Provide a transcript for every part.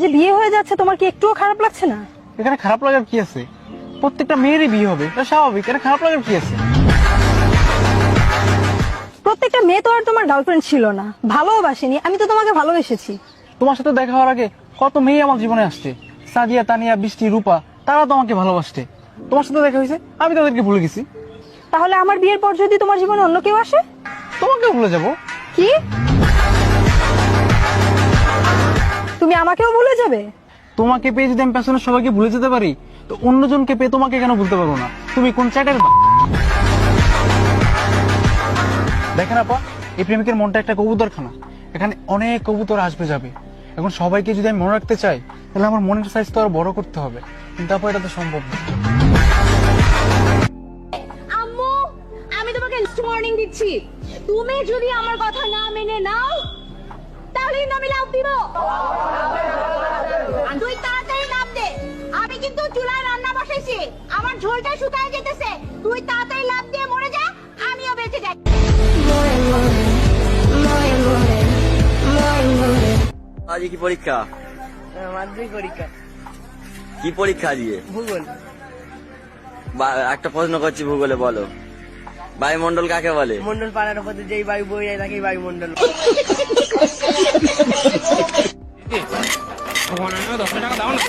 যে বিয়ে হয়ে যাচ্ছে তোমার কি একটুও খারাপ লাগছে না? এখানে খারাপ লাগার কি আছে? প্রত্যেকটা মেয়েরই বিয়ে হবে, এটা স্বাভাবিক। এখানে খারাপ লাগার কি আছে? প্রত্যেকটা মেয়ে তো আর তোমার গার্লফ্রেন্ড ছিল না, ভালোবাসেনি। আমি তো তোমাকে ভালোবেসেছি। তোমার সাথে দেখা হওয়ার আগে কত মেয়ে আমার জীবনে আসছে, সাদিয়া, তানিয়া, বৃষ্টি, রূপা, তারা তোমাকে ভালোবাসছে। তোমার সাথে দেখা হয়েছে, আমি তাদেরকে ভুলে গেছি। তাহলে আমার বিয়ের পর যদি তোমার জীবনে অন্য কেউ আসে? তোমাকেও ভুলে যাবো। কি তুমি আমাকেও ভুলে যাবে? তোমাকে পেয়ে যদি আমি পেছনে সবাইকে ভুলে যেতে পারি, তো অন্যজনকে পেয়ে তোমাকে কেন ভুলতে পারবো না? তুমি কোন চ্যাটের দেখেন আপা, এই প্রেমিকের মনটা একটা কবুতরখানা। এখানে অনেক কবুতর আসবে যাবে। এখন সবাইকে যদি আমি মনে রাখতে চাই, তাহলে আমার মনের সাইজ তো আর বড় করতে হবে। কিন্তু আপা, এটা তো সম্ভব না। আম্মু, আমি তোমাকে লাস্ট ওয়ার্নিং দিচ্ছি। তুমি যদি আমার কথা না মেনে নাও, তাহলে কিন্তু আমি লাফ দিব। তুই তাড়াতাড়ি লাফ দে। আমি কিন্তু চুলায় রান্না বসাইছি, আমার ঝোলটা শুকায় যেতেছে। তুই তাড়াতাড়ি লাফ দিয়ে মরে যা, আমিও বেঁচে যাই। আজ কি পরীক্ষা? মাধ্যমিক পরীক্ষা। কি পরীক্ষা আজকে? ভূগোল। একটা প্রশ্ন করছি, ভূগোলে বলো, বায়ুমণ্ডল কাকে বলে? মন্ডল পাড়ার উপর যেই বায়ু বয়ে যায় তাকেই বায়ুমণ্ডল।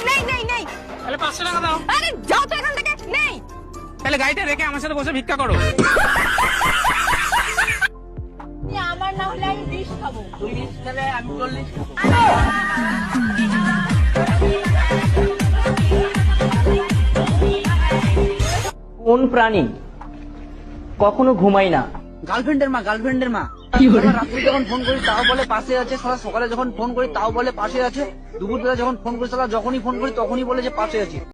নেই নেই নেই, তাহলে 500 টাকা দাও। আরে যাও তো এখান থেকে। নেই, তাহলে গাড়িটা রেখে আমার সাথে বসে ভিক্ষা করো। আমার না হলে আমি বিষ খাবো। তুই 20 খাবে, আমি 40 খাবো। কোন প্রাণী কখনো ঘুমায় না? গার্লফ্রেন্ডের মা। গার্লফ্রেন্ডের মা রাত্রে যখন ফোন করি তাও বলে পাশে আছে, সারা সকালে যখন ফোন করি তাও বলে পাশে আছে, দুপুরবেলা যখন ফোন করি সারা যখনই ফোন করি তখনই বলে যে পাশে আছে।